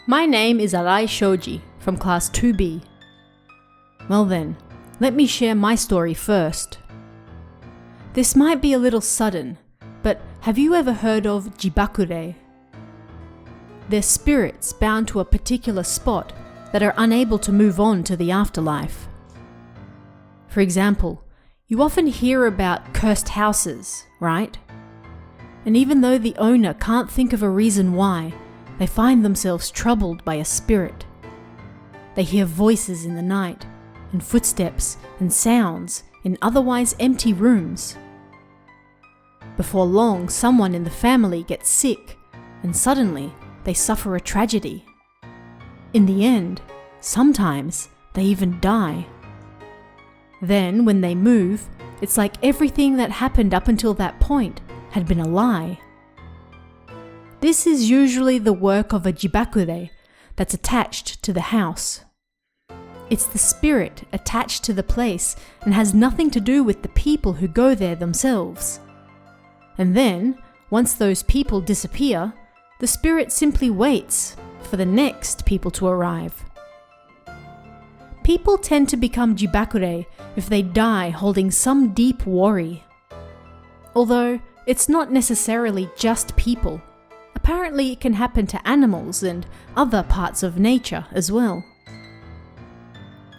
My name is Arai Shoji from class 2B. Well then, let me share my story first. This might be a little sudden, but have you ever heard of jibakure? They're spirits bound to a particular spot that are unable to move on to the afterlife. For example, you often hear about cursed houses, right? And even though the owner can't think of a reason why, they find themselves troubled by a spirit. They hear voices in the night, and footsteps and sounds in otherwise empty rooms. Before long, someone in the family gets sick, and suddenly they suffer a tragedy. In the end, sometimes they even die. Then, when they move, it's like everything that happened up until that point had been a lie. This is usually the work of a jibakure that's attached to the house. It's the spirit attached to the place and has nothing to do with the people who go there themselves. And then, once those people disappear, the spirit simply waits for the next people to arrive. People tend to become jibakure if they die holding some deep worry. Although, it's not necessarily just people. Apparently it can happen to animals and other parts of nature as well.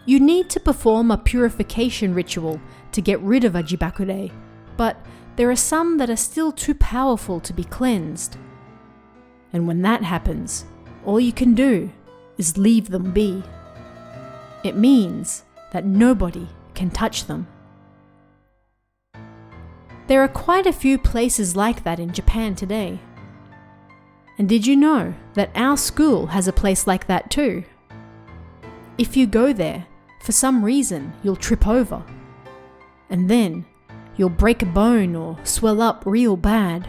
You need to perform a purification ritual to get rid of a jibakure, but there are some that are still too powerful to be cleansed. And when that happens, all you can do is leave them be. It means that nobody can touch them. There are quite a few places like that in Japan today. And did you know that our school has a place like that too? If you go there, for some reason you'll trip over. And then you'll break a bone or swell up real bad.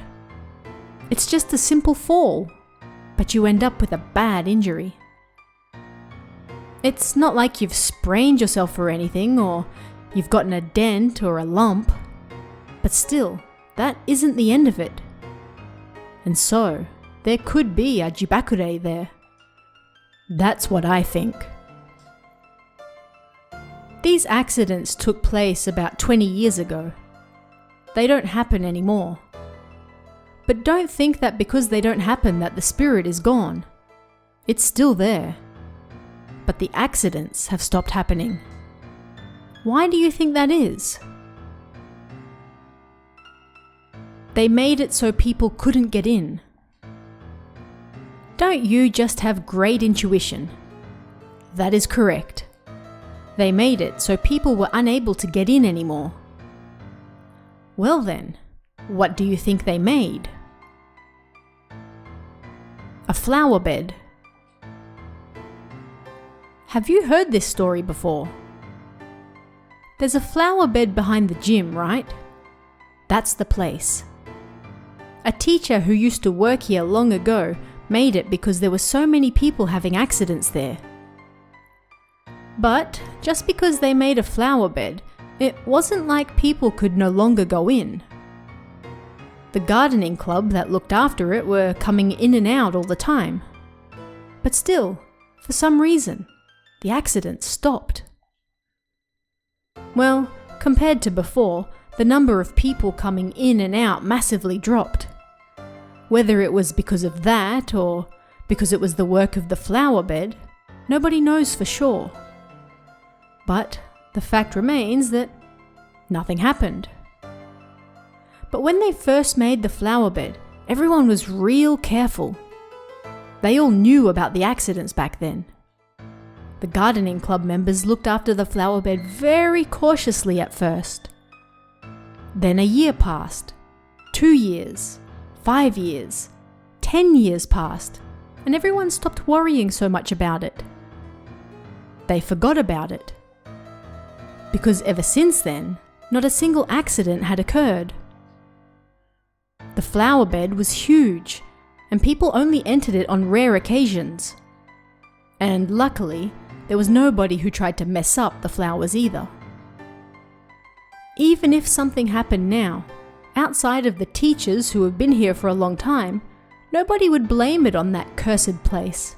It's just a simple fall, but you end up with a bad injury. It's not like you've sprained yourself or anything, or you've gotten a dent or a lump. But still, that isn't the end of it. And so, there could be a jibakure there. That's what I think. These accidents took place about 20 years ago. They don't happen anymore. But don't think that because they don't happen that the spirit is gone. It's still there. But the accidents have stopped happening. Why do you think that is? They made it so people couldn't get in. Don't you just have great intuition? That is correct. They made it so people were unable to get in anymore. Well then, what do you think they made? A flower bed. Have you heard this story before? There's a flower bed behind the gym, right? That's the place. A teacher who used to work here long ago made it because there were so many people having accidents there. But just because they made a flower bed, it wasn't like people could no longer go in. The gardening club that looked after it were coming in and out all the time. But still, for some reason, the accidents stopped. Well, compared to before, the number of people coming in and out massively dropped. Whether it was because of that or because it was the work of the flower bed, nobody knows for sure. But the fact remains that nothing happened. But when they first made the flower bed, everyone was real careful. They all knew about the accidents back then. The gardening club members looked after the flower bed very cautiously at first. Then a year passed, 2 years, 5 years, 10 years passed, and everyone stopped worrying so much about it. They forgot about it. Because ever since then, not a single accident had occurred. The flower bed was huge, and people only entered it on rare occasions. And luckily, there was nobody who tried to mess up the flowers either. Even if something happened now, outside of the teachers who have been here for a long time, nobody would blame it on that cursed place.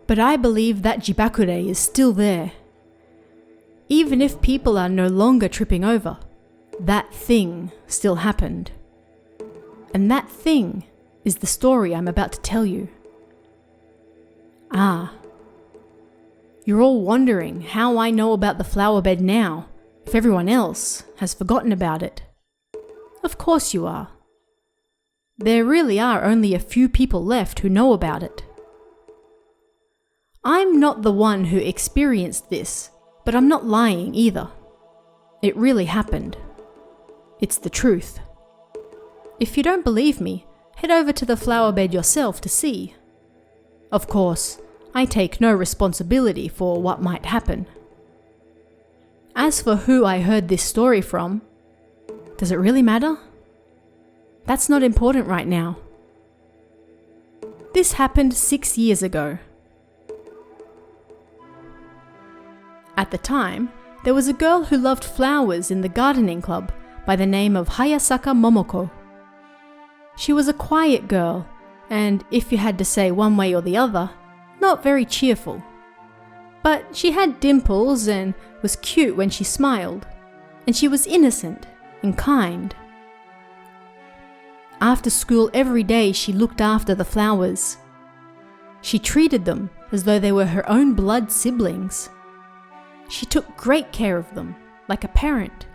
But I believe that Jibakure is still there. Even if people are no longer tripping over, that thing still happened. And that thing is the story I'm about to tell you. Ah, you're all wondering how I know about the flower bed now, if everyone else has forgotten about it. Of course you are. There really are only a few people left who know about it. I'm not the one who experienced this, but I'm not lying either. It really happened. It's the truth. If you don't believe me, head over to the flower bed yourself to see. Of course, I take no responsibility for what might happen. As for who I heard this story from, does it really matter? That's not important right now. This happened 6 years ago. At the time, there was a girl who loved flowers in the gardening club by the name of Hayasaka Momoko. She was a quiet girl, and if you had to say one way or the other, not very cheerful. But she had dimples and was cute when she smiled, and she was innocent and kind. After school every day she looked after the flowers. She treated them as though they were her own blood siblings. She took great care of them, like a parent.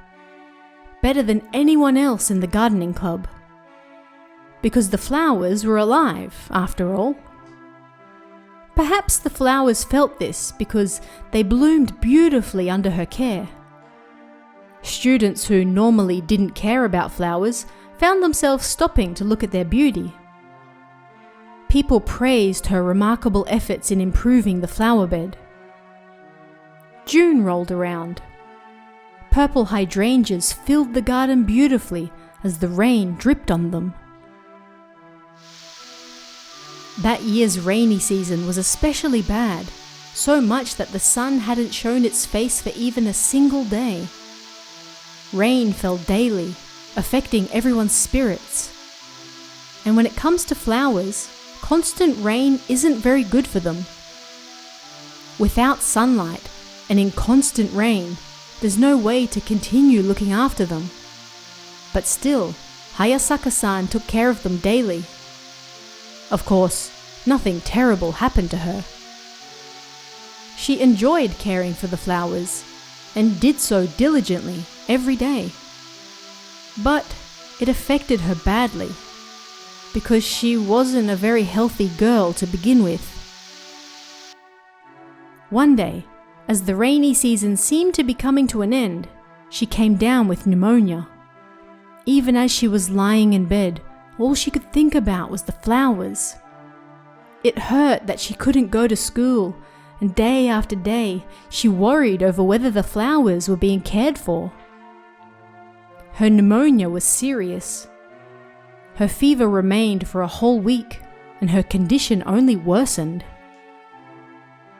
Better than anyone else in the gardening club. Because the flowers were alive, after all. Perhaps the flowers felt this because they bloomed beautifully under her care. Students who normally didn't care about flowers found themselves stopping to look at their beauty. People praised her remarkable efforts in improving the flower bed. June rolled around. Purple hydrangeas filled the garden beautifully as the rain dripped on them. That year's rainy season was especially bad, so much that the sun hadn't shown its face for even a single day. Rain fell daily, affecting everyone's spirits. And when it comes to flowers, constant rain isn't very good for them. Without sunlight and in constant rain, there's no way to continue looking after them. But still, Hayasaka-san took care of them daily. Of course, nothing terrible happened to her. She enjoyed caring for the flowers, and did so diligently every day. But it affected her badly, because she wasn't a very healthy girl to begin with. One day, as the rainy season seemed to be coming to an end, she came down with pneumonia. Even as she was lying in bed, all she could think about was the flowers. It hurt that she couldn't go to school, and day after day, she worried over whether the flowers were being cared for. Her pneumonia was serious. Her fever remained for a whole week, and her condition only worsened.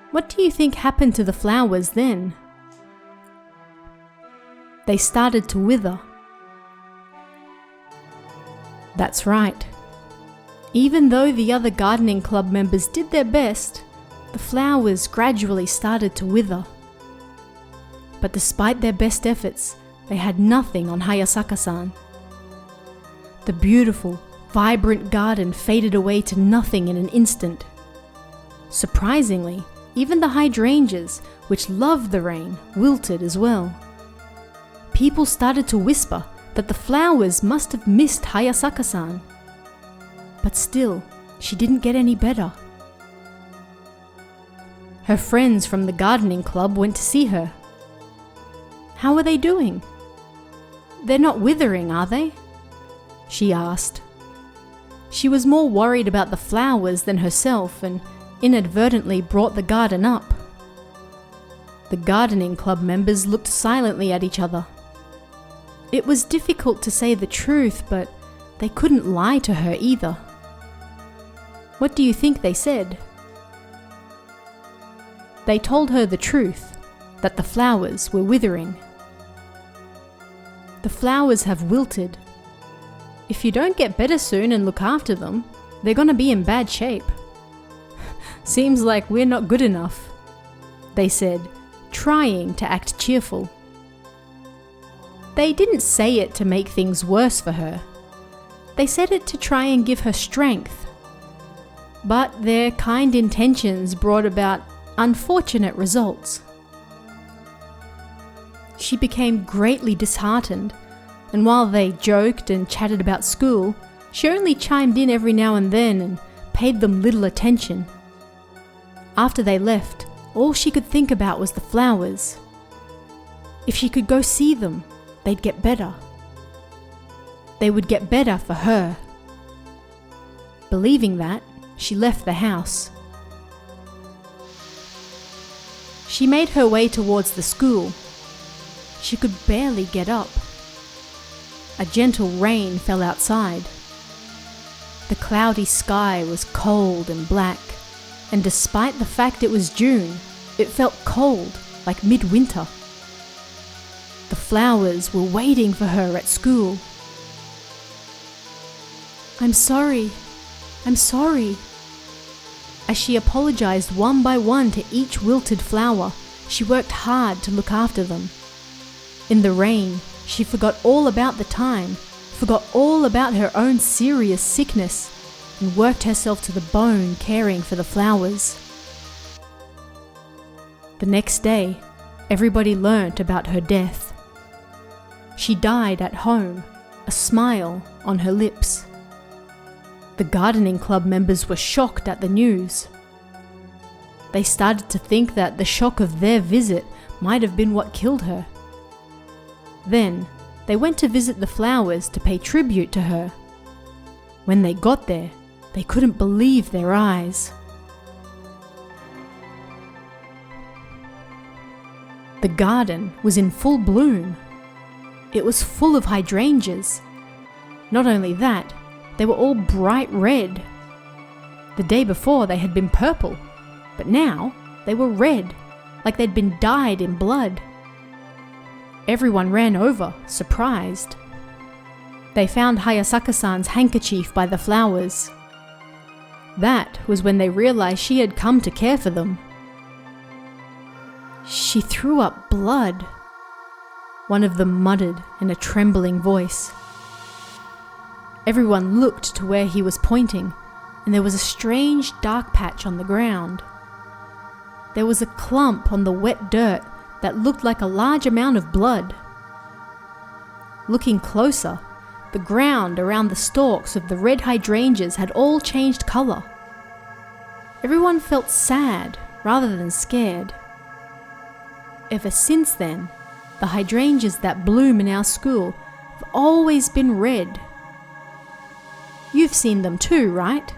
What do you think happened to the flowers then? They started to wither. That's right. Even though the other gardening club members did their best, the flowers gradually started to wither. But despite their best efforts, they had nothing on Hayasaka-san. The beautiful, vibrant garden faded away to nothing in an instant. Surprisingly, even the hydrangeas, which loved the rain, wilted as well. People started to whisper that the flowers must have missed Hayasaka-san. But still, she didn't get any better. Her friends from the gardening club went to see her. How are they doing? They're not withering, are they? She asked. She was more worried about the flowers than herself and inadvertently brought the garden up. The gardening club members looked silently at each other. It was difficult to say the truth, but they couldn't lie to her either. What do you think they said? They told her the truth, that the flowers were withering. The flowers have wilted. If you don't get better soon and look after them, they're gonna be in bad shape. Seems like we're not good enough," they said, trying to act cheerful. They didn't say it to make things worse for her. They said it to try and give her strength. But their kind intentions brought about unfortunate results. She became greatly disheartened, and while they joked and chatted about school, she only chimed in every now and then and paid them little attention. After they left, all she could think about was the flowers. If she could go see them, they'd get better. They would get better for her. Believing that, she left the house. She made her way towards the school. She could barely get up. A gentle rain fell outside. The cloudy sky was cold and black, and despite the fact it was June, it felt cold, like midwinter. The flowers were waiting for her at school. I'm sorry. As she apologized one by one to each wilted flower, she worked hard to look after them. In the rain, she forgot all about the time, forgot all about her own serious sickness, and worked herself to the bone caring for the flowers. The next day, everybody learnt about her death. She died at home, a smile on her lips. The gardening club members were shocked at the news. They started to think that the shock of their visit might have been what killed her. Then, they went to visit the flowers to pay tribute to her. When they got there, they couldn't believe their eyes. The garden was in full bloom. It was full of hydrangeas. Not only that, they were all bright red. The day before they had been purple, but now they were red, like they'd been dyed in blood. Everyone ran over, surprised. They found Hayasaka-san's handkerchief by the flowers. That was when they realized she had come to care for them. She threw up blood, one of them muttered in a trembling voice. Everyone looked to where he was pointing, and there was a strange dark patch on the ground. There was a clump on the wet dirt that looked like a large amount of blood. Looking closer, the ground around the stalks of the red hydrangeas had all changed color. Everyone felt sad rather than scared. Ever since then, the hydrangeas that bloom in our school have always been red. You've seen them too, right?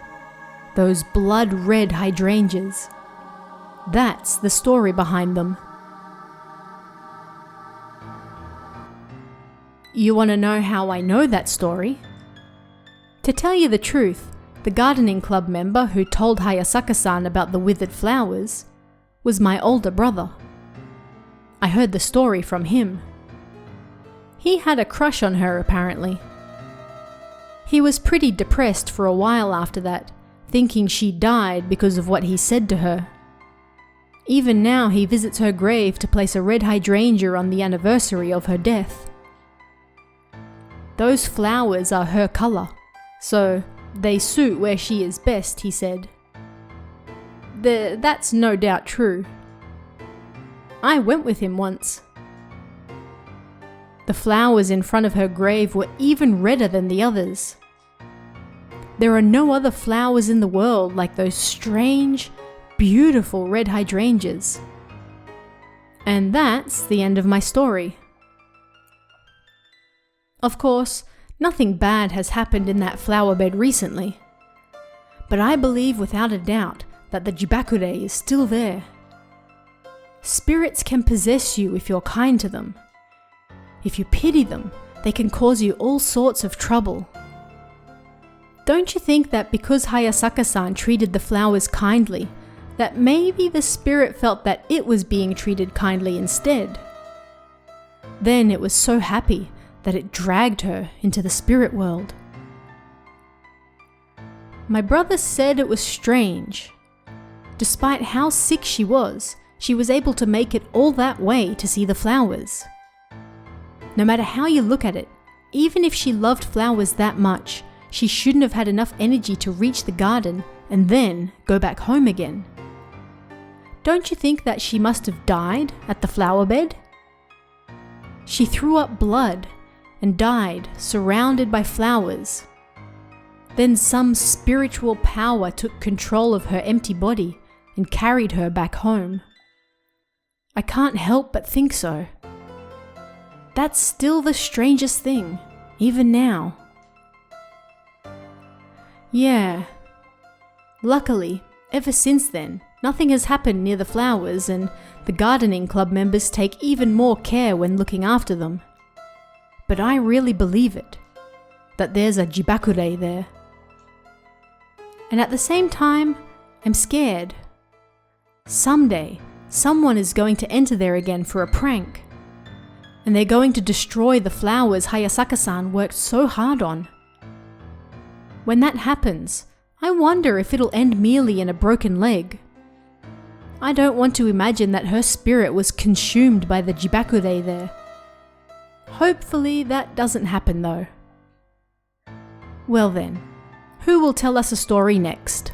Those blood-red hydrangeas. That's the story behind them. You want to know how I know that story? To tell you the truth, the gardening club member who told Hayasaka-san about the withered flowers was my older brother. I heard the story from him. He had a crush on her, apparently. He was pretty depressed for a while after that, thinking she died because of what he said to her. Even now he visits her grave to place a red hydrangea on the anniversary of her death. Those flowers are her color, so they suit where she is best, he said. That's no doubt true. I went with him once. The flowers in front of her grave were even redder than the others. There are no other flowers in the world like those strange, beautiful red hydrangeas. And that's the end of my story. Of course, nothing bad has happened in that flower bed recently. But I believe without a doubt that the Jibakure is still there. Spirits can possess you if you're kind to them. If you pity them, they can cause you all sorts of trouble. Don't you think that because Hayasaka-san treated the flowers kindly, that maybe the spirit felt that it was being treated kindly instead? Then it was so happy that it dragged her into the spirit world. My brother said it was strange. Despite how sick she was able to make it all that way to see the flowers. No matter how you look at it, even if she loved flowers that much, she shouldn't have had enough energy to reach the garden and then go back home again. Don't you think that she must have died at the flower bed? She threw up blood and died surrounded by flowers. Then some spiritual power took control of her empty body and carried her back home. I can't help but think so. That's still the strangest thing, even now. Yeah. Luckily, ever since then, nothing has happened near the flowers, and the gardening club members take even more care when looking after them. But I really believe it, that there's a jibakure there. And at the same time, I'm scared. Someday, someone is going to enter there again for a prank. And they're going to destroy the flowers Hayasaka-san worked so hard on. When that happens, I wonder if it'll end merely in a broken leg. I don't want to imagine that her spirit was consumed by the jibakure there. Hopefully that doesn't happen though. Well then, who will tell us a story next?